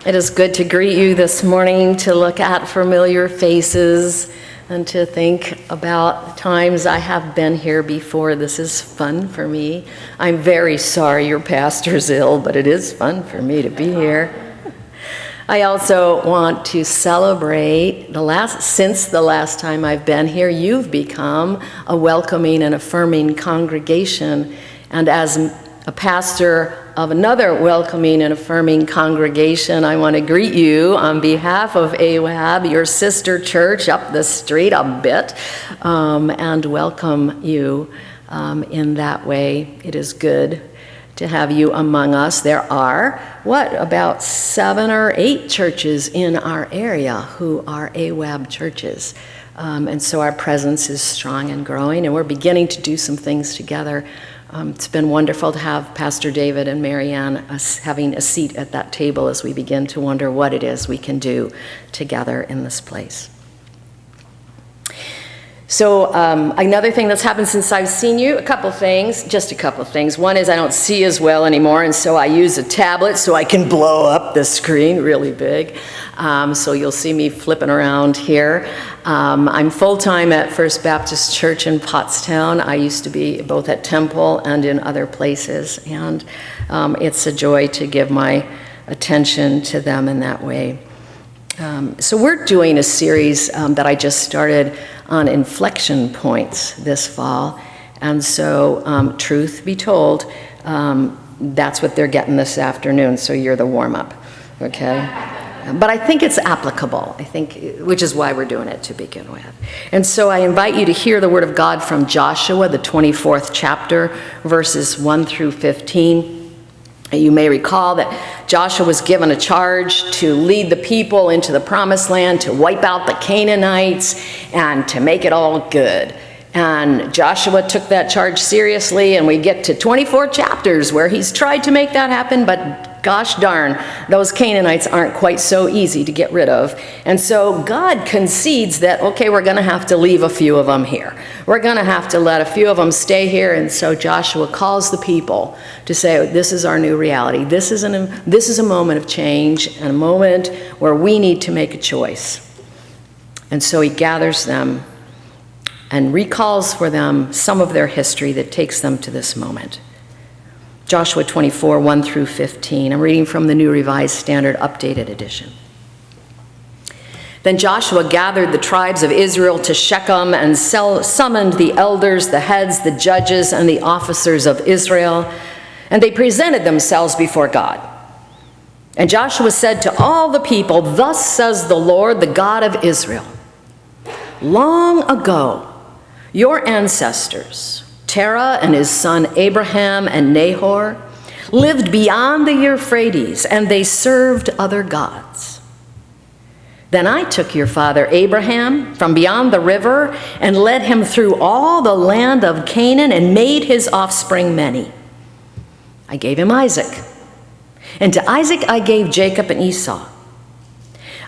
It is good to greet you this morning, to look at familiar faces, and to think about times I have been here before. This is fun for me. I'm very sorry your pastor's ill, but it is fun for me to be here. I also want to celebrate since the last time I've been here, you've become a welcoming and affirming congregation. And as a pastor of another welcoming and affirming congregation, I want to greet you on behalf of AWAB, your sister church up the street a bit, and welcome you in that way. It is good to have you among us. There are, about 7 or 8 churches in our area who are AWAB churches. And so our presence is strong and growing, and we're beginning to do some things together. It's been wonderful to have Pastor David and Marianne having a seat at that table as we begin to wonder what it is we can do together in this place. So another thing that's happened since I've seen you, just a couple of things. One is I don't see as well anymore, and so I use a tablet so I can blow up the screen really big. So you'll see me flipping around here. I'm full-time at First Baptist Church in Pottstown. I used to be both at Temple and in other places, and it's a joy to give my attention to them in that way. So we're doing a series that I just started on inflection points this fall, and so truth be told, that's what they're getting this afternoon, so you're the warm-up, okay? But I think it's applicable, which is why we're doing it to begin with. And so I invite you to hear the word of God from Joshua, the 24th chapter, verses 1 through 15. You may recall that Joshua was given a charge to lead the people into the promised land, to wipe out the Canaanites, and to make it all good. And Joshua took that charge seriously, and we get to 24 chapters where he's tried to make that happen, but gosh darn, those Canaanites aren't quite so easy to get rid of. And so God concedes that, okay, we're going to have to leave a few of them here. We're going to have to let a few of them stay here. And so Joshua calls the people to say, this is our new reality. This is a moment of change, and a moment where we need to make a choice. And so he gathers them and recalls for them some of their history that takes them to this moment. Joshua 24, 1 through 15. I'm reading from the New Revised Standard Updated Edition. Then Joshua gathered the tribes of Israel to Shechem and summoned the elders, the heads, the judges, and the officers of Israel, and they presented themselves before God. And Joshua said to all the people, "Thus says the Lord, the God of Israel, long ago your ancestors, Terah and his son Abraham and Nahor, lived beyond the Euphrates, and they served other gods. Then I took your father Abraham from beyond the river and led him through all the land of Canaan and made his offspring many. I gave him Isaac, and to Isaac I gave Jacob and Esau.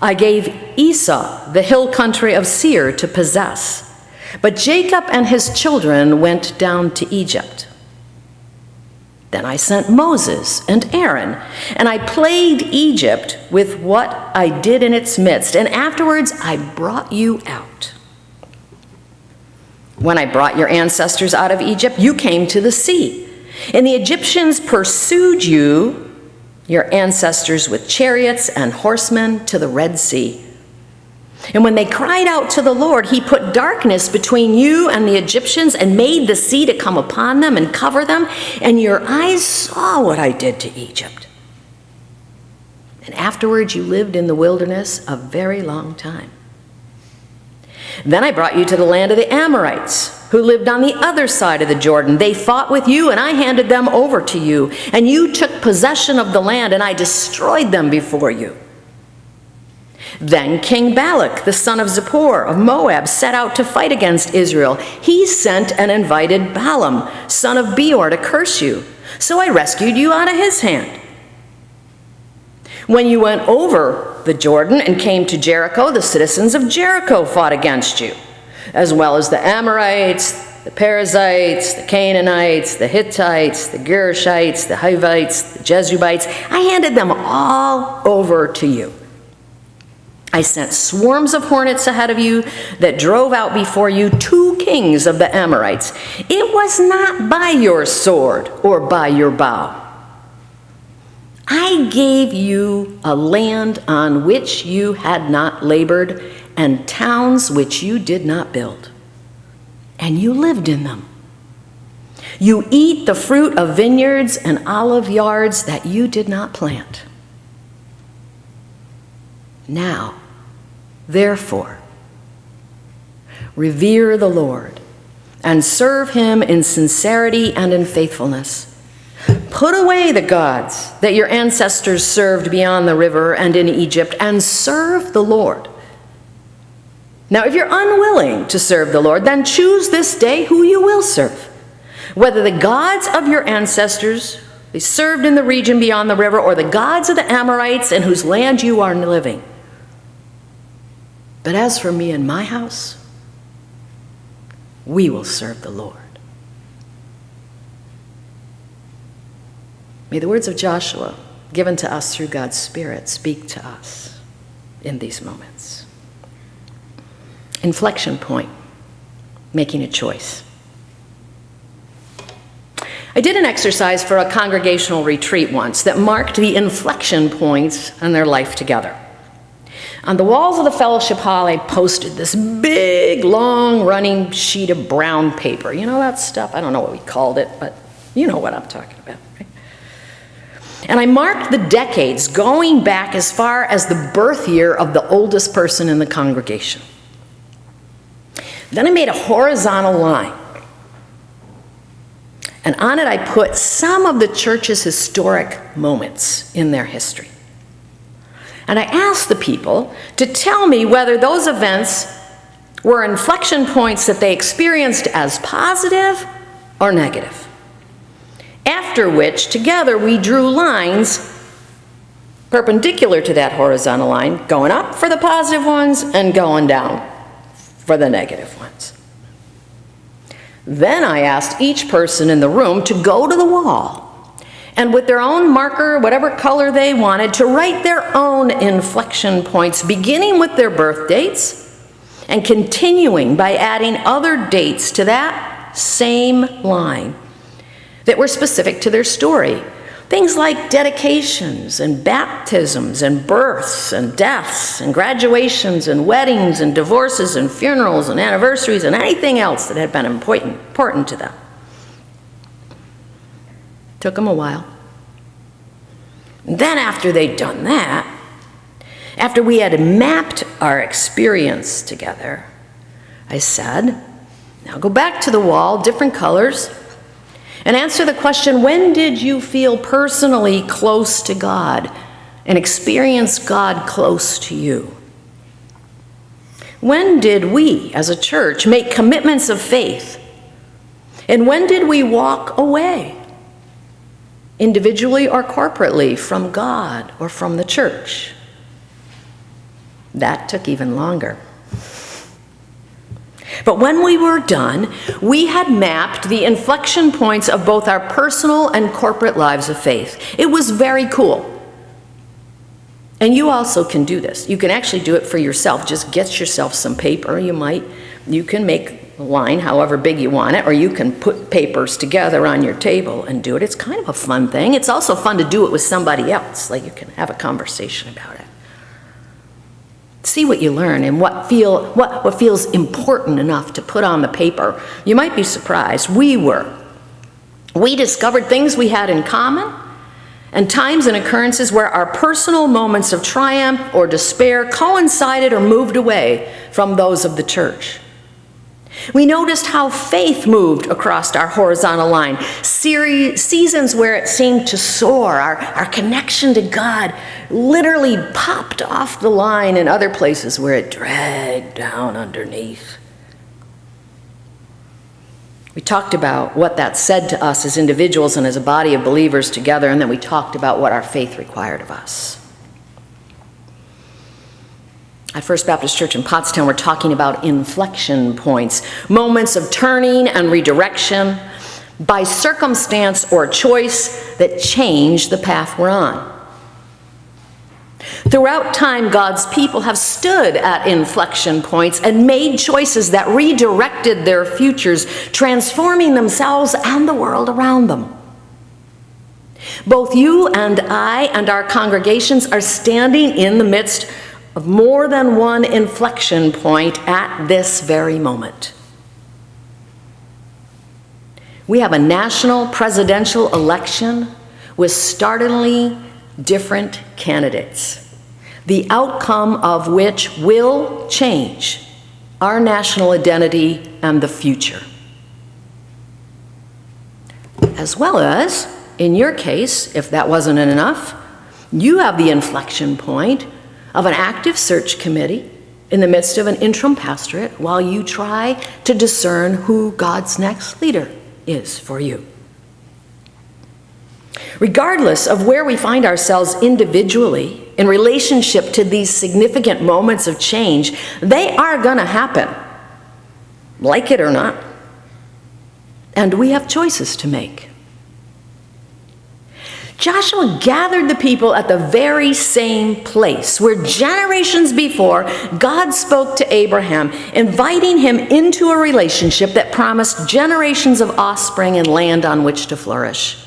I gave Esau the hill country of Seir to possess, but Jacob and his children went down to Egypt. Then I sent Moses and Aaron, and I plagued Egypt with what I did in its midst, and afterwards I brought you out. When I brought your ancestors out of Egypt, you came to the sea, and the Egyptians pursued you, your ancestors, with chariots and horsemen to the Red Sea. And when they cried out to the Lord, he put darkness between you and the Egyptians and made the sea to come upon them and cover them, and your eyes saw what I did to Egypt. And afterwards you lived in the wilderness a very long time. Then I brought you to the land of the Amorites, who lived on the other side of the Jordan. They fought with you, and I handed them over to you, and you took possession of the land, and I destroyed them before you. Then King Balak, the son of Zippor of Moab, set out to fight against Israel. He sent and invited Balaam, son of Beor, to curse you. So I rescued you out of his hand. When you went over the Jordan and came to Jericho, the citizens of Jericho fought against you, as well as the Amorites, the Perizzites, the Canaanites, the Hittites, the Girgashites, the Hivites, the Jebusites. I handed them all over to you. I sent swarms of hornets ahead of you that drove out before you 2 kings of the Amorites. It was not by your sword or by your bow. I gave you a land on which you had not labored and towns which you did not build, and you lived in them. You eat the fruit of vineyards and olive yards that you did not plant. Now, therefore, revere the Lord and serve him in sincerity and in faithfulness. Put away the gods that your ancestors served beyond the river and in Egypt, and serve the Lord. Now, if you're unwilling to serve the Lord, then choose this day who you will serve, whether the gods of your ancestors they served in the region beyond the river, or the gods of the Amorites in whose land you are living. But as for me and my house, we will serve the Lord. May the words of Joshua, given to us through God's Spirit, speak to us in these moments. Inflection point, making a choice. I did an exercise for a congregational retreat once that marked the inflection points in their life together. On the walls of the fellowship hall, I posted this big, long, running sheet of brown paper. You know that stuff? I don't know what we called it, but you know what I'm talking about, right? And I marked the decades going back as far as the birth year of the oldest person in the congregation. Then I made a horizontal line. And on it I put some of the church's historic moments in their history. And I asked the people to tell me whether those events were inflection points that they experienced as positive or negative. After which, together, we drew lines perpendicular to that horizontal line, going up for the positive ones and going down for the negative ones. Then I asked each person in the room to go to the wall and with their own marker, whatever color they wanted, to write their own inflection points, beginning with their birth dates and continuing by adding other dates to that same line that were specific to their story. Things like dedications and baptisms and births and deaths and graduations and weddings and divorces and funerals and anniversaries and anything else that had been important to them. Took them a while. And then after they'd done that, after we had mapped our experience together, I said, now go back to the wall, different colors, and answer the question, when did you feel personally close to God and experience God close to you? When did we, as a church, make commitments of faith? And when did we walk away, individually or corporately, from God or from the church? That took even longer. But when we were done, we had mapped the inflection points of both our personal and corporate lives of faith. It was very cool. And you also can do this. You can actually do it for yourself. Just get yourself some paper. You can make a line however big you want it, or you can put papers together on your table and do it. It's kind of a fun thing. It's also fun to do it with somebody else. Like you can have a conversation about it. See what you learn and what feels important enough to put on the paper. You might be surprised. We discovered things we had in common and times and occurrences where our personal moments of triumph or despair coincided or moved away from those of the church. We noticed how faith moved across our horizontal line, seasons where it seemed to soar. Our connection to God literally popped off the line, and other places where it dragged down underneath. We talked about what that said to us as individuals and as a body of believers together, and then we talked about what our faith required of us. At First Baptist Church in Pottstown, we're talking about inflection points, moments of turning and redirection by circumstance or choice that change the path we're on. Throughout time, God's people have stood at inflection points and made choices that redirected their futures, transforming themselves and the world around them. Both you and I and our congregations are standing in the midst of more than one inflection point at this very moment. We have a national presidential election with startlingly different candidates, the outcome of which will change our national identity and the future. As well as, in your case, if that wasn't enough, you have the inflection point of an active search committee in the midst of an interim pastorate while you try to discern who God's next leader is for you. Regardless of where we find ourselves individually in relationship to these significant moments of change, they are going to happen, like it or not. And we have choices to make. Joshua gathered the people at the very same place where generations before God spoke to Abraham, inviting him into a relationship that promised generations of offspring and land on which to flourish.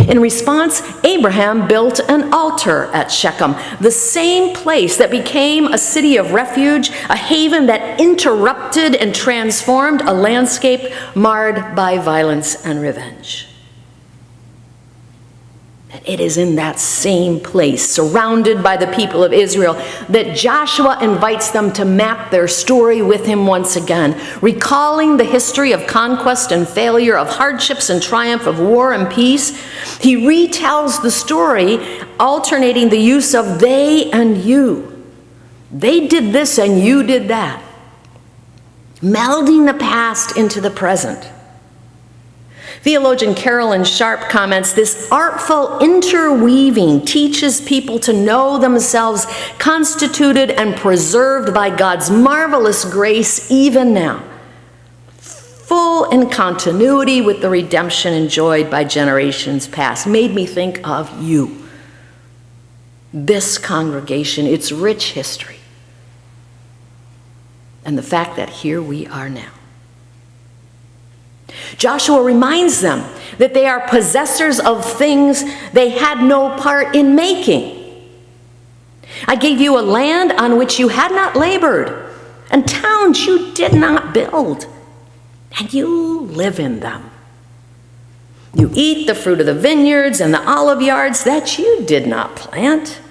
In response, Abraham built an altar at Shechem, the same place that became a city of refuge, a haven that interrupted and transformed a landscape marred by violence and revenge. It is in that same place, surrounded by the people of Israel, that Joshua invites them to map their story with him once again, recalling the history of conquest and failure, of hardships and triumph, of war and peace. He retells the story, alternating the use of they and you. They did this and you did that, melding the past into the present. Theologian Carolyn Sharp comments, this artful interweaving teaches people to know themselves constituted and preserved by God's marvelous grace even now, full in continuity with the redemption enjoyed by generations past. Made me think of you, this congregation, its rich history, and the fact that here we are now. Joshua reminds them that they are possessors of things they had no part in making. I gave you a land on which you had not labored, and towns you did not build, and you live in them. You eat the fruit of the vineyards and the olive yards that you did not plant.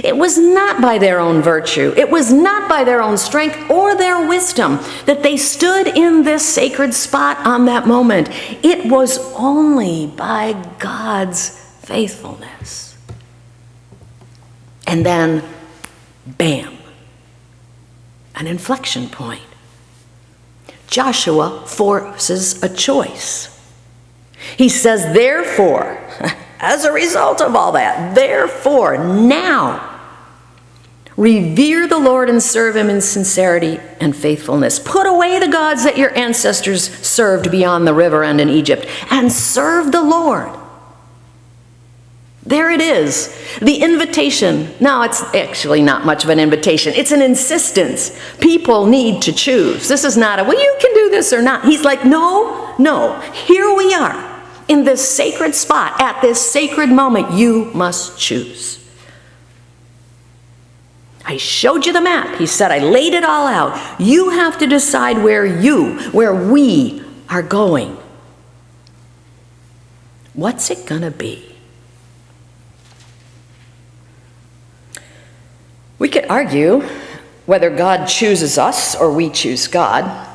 It was not by their own virtue, it was not by their own strength or their wisdom that they stood in this sacred spot on that moment. It was only by God's faithfulness. And then, bam, an inflection point. Joshua forces a choice. He says, therefore, as a result of all that, therefore, now, revere the Lord and serve him in sincerity and faithfulness. Put away the gods that your ancestors served beyond the river and in Egypt, and serve the Lord. There it is, the invitation. Now, it's actually not much of an invitation. It's an insistence. People need to choose. This is not a, well, you can do this or not. He's like, no, here we are. In this sacred spot, at this sacred moment, you must choose. I showed you the map. He said, I laid it all out. You have to decide where we are going. What's it gonna be? We could argue whether God chooses us or we choose God.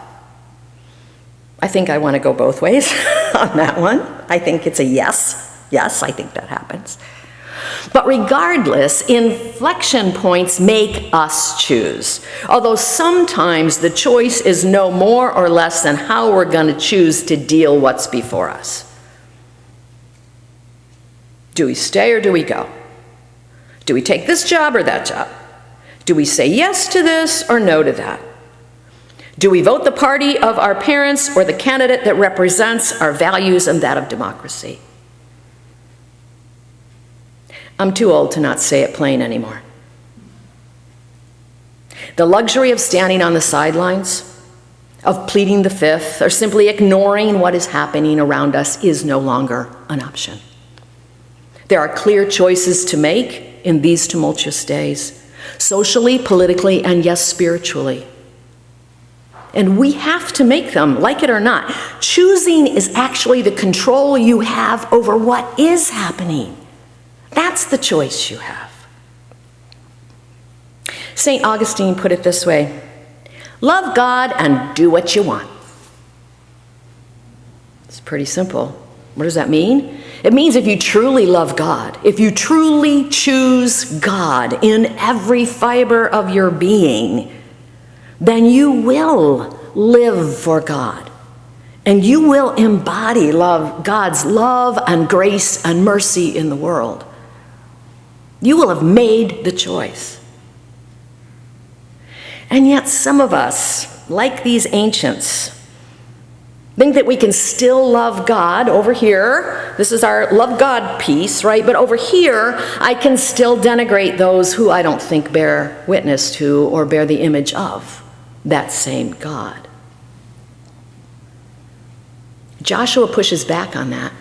I think I want to go both ways on that one. I think it's a yes. Yes, I think that happens. But regardless, inflection points make us choose. Although sometimes the choice is no more or less than how we're going to choose to deal what's before us. Do we stay or do we go? Do we take this job or that job? Do we say yes to this or no to that? Do we vote the party of our parents or the candidate that represents our values and that of democracy? I'm too old to not say it plain anymore. The luxury of standing on the sidelines, of pleading the fifth, or simply ignoring what is happening around us is no longer an option. There are clear choices to make in these tumultuous days, socially, politically, and yes, spiritually. And we have to make them, like it or not. Choosing is actually the control you have over what is happening. That's the choice you have. St. Augustine put it this way: love God and do what you want. It's pretty simple. What does that mean? It means if you truly love God, if you truly choose God in every fiber of your being, then you will live for God. And you will embody God's love and grace and mercy in the world. You will have made the choice. And yet some of us, like these ancients, think that we can still love God over here. This is our love God piece, right? But over here, I can still denigrate those who I don't think bear witness to or bear the image of that same God. Joshua pushes back on that.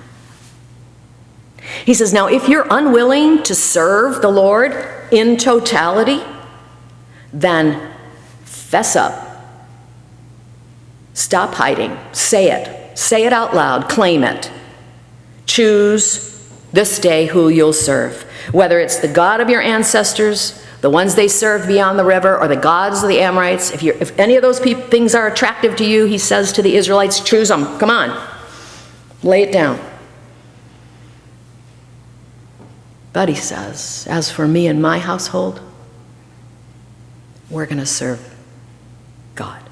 He says, now, if you're unwilling to serve the Lord in totality, then fess up. Stop hiding. Say it. Say it out loud. Claim it. Choose this day who you'll serve. Whether it's the God of your ancestors, the ones they served beyond the river, or the gods of the Amorites. If any of those things are attractive to you, he says to the Israelites, choose them. Come on. Lay it down. But he says, as for me and my household, we're going to serve God.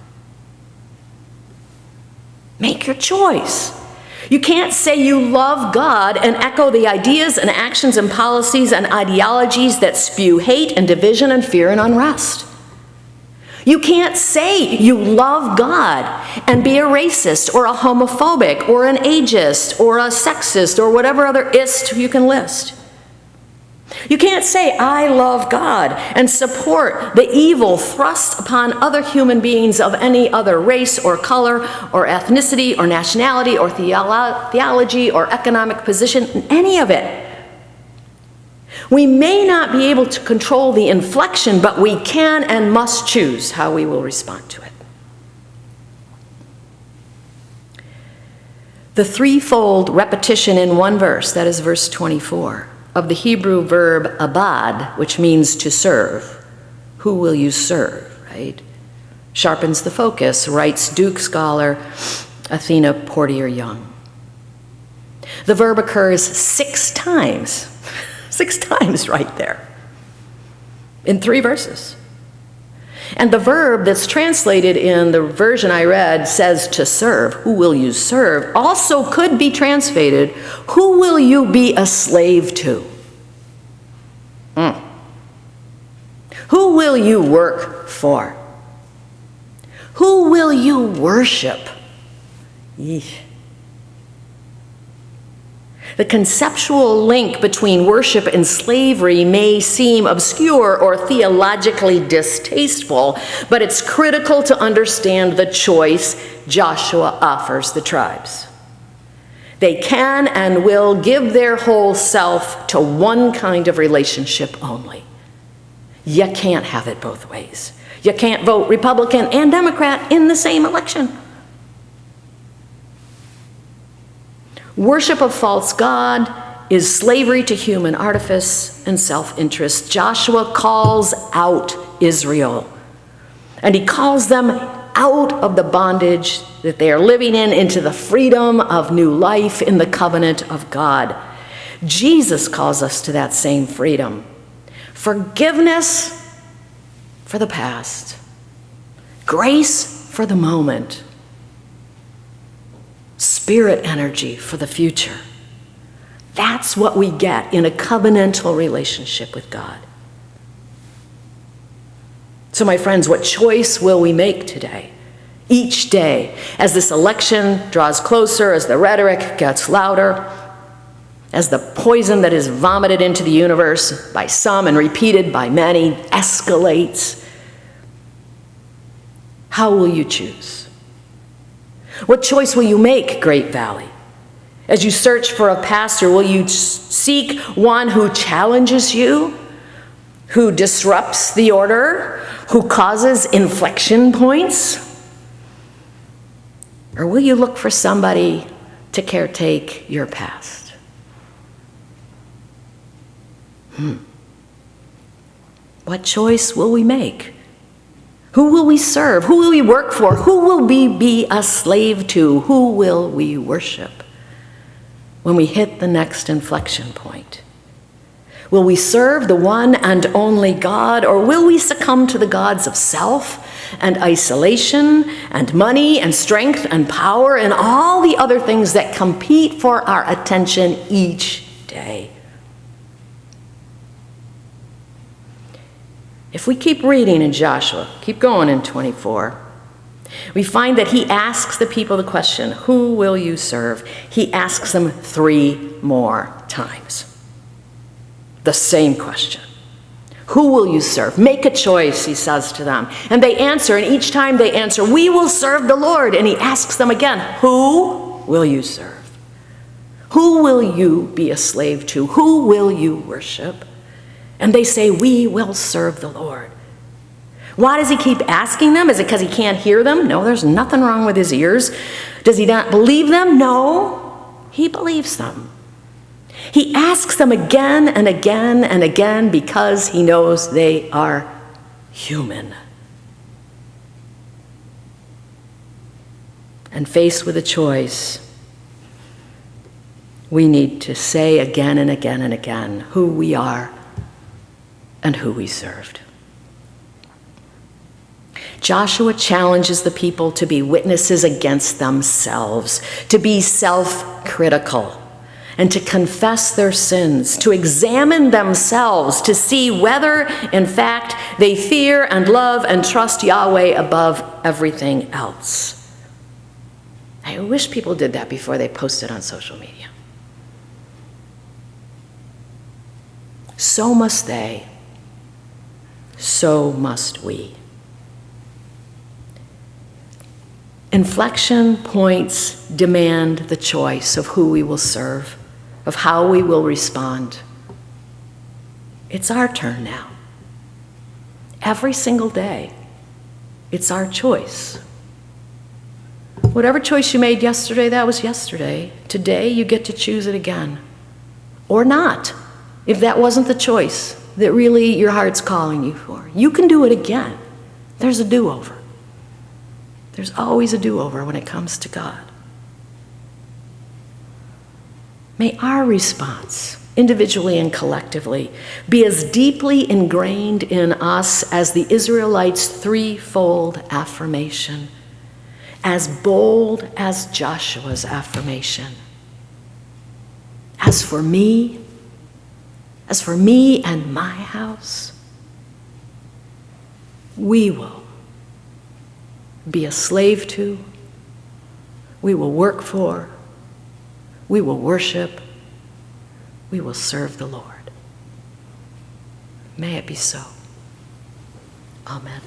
Make your choice. You can't say you love God and echo the ideas and actions and policies and ideologies that spew hate and division and fear and unrest. You can't say you love God and be a racist or a homophobic or an ageist or a sexist or whatever other ist you can list. You can't say, I love God, and support the evil thrust upon other human beings of any other race or color or ethnicity or nationality or theology or economic position, any of it. We may not be able to control the inflection, but we can and must choose how we will respond to it. The threefold repetition in one verse, that is verse 24, of the Hebrew verb abad, which means to serve. Who will you serve, right? Sharpens the focus, writes Duke scholar Athena Portier-Young. The verb occurs 6 times. 6 times right there. In 3 verses. And the verb that's translated in the version I read says to serve. Who will you serve? Also could be translated, who will you be a slave to? Who will you work for? Who will you worship? Yeesh. The conceptual link between worship and slavery may seem obscure or theologically distasteful, but it's critical to understand the choice Joshua offers the tribes. They can and will give their whole self to one kind of relationship only. You can't have it both ways. You can't vote Republican and Democrat in the same election. Worship of false God is slavery to human artifice and self-interest. Joshua calls out Israel, and he calls them out of the bondage that they are living in into the freedom of new life in the covenant of God. Jesus calls us to that same freedom. Forgiveness for the past, grace for the moment, spirit energy for the future. That's what we get in a covenantal relationship with God. So my friends, what choice will we make today? Each day, as this election draws closer, as the rhetoric gets louder, as the poison that is vomited into the universe by some and repeated by many escalates, how will you choose? What choice will you make, Great Valley? As you search for a pastor, will you seek one who challenges you, who disrupts the order, who causes inflection points? Or will you look for somebody to caretake your past? What choice will we make? Who will we serve? Who will we work for? Who will we be a slave to? Who will we worship when we hit the next inflection point? Will we serve the one and only God, or will we succumb to the gods of self and isolation and money and strength and power and all the other things that compete for our attention each day? If we keep reading in Joshua, keep going in 24, we find that he asks the people the question, who will you serve? He asks them 3 more times. The same question. Who will you serve? Make a choice, he says to them. And they answer, and each time they answer, we will serve the Lord. And he asks them again, who will you serve? Who will you be a slave to? Who will you worship? And they say, we will serve the Lord. Why does he keep asking them? Is it because he can't hear them? No, there's nothing wrong with his ears. Does he not believe them? No, he believes them. He asks them again and again and again because he knows they are human. And faced with a choice, we need to say again and again and again who we are and who we served. Joshua challenges the people to be witnesses against themselves, to be self-critical, and to confess their sins, to examine themselves, to see whether, in fact, they fear and love and trust Yahweh above everything else. I wish people did that before they posted on social media. So must they. So must we. Inflection points demand the choice of who we will serve, of how we will respond. It's our turn now. Every single day, it's our choice. Whatever choice you made yesterday, that was yesterday. Today, you get to choose it again. Or not, if that wasn't the choice that really your heart's calling you for. You can do it again. There's a do-over. There's always a do-over when it comes to God. May our response, individually and collectively, be as deeply ingrained in us as the Israelites' 3-fold affirmation, as bold as Joshua's affirmation. As for me and my house, we will be a slave to, we will work for, we will worship, we will serve the Lord. May it be so. Amen.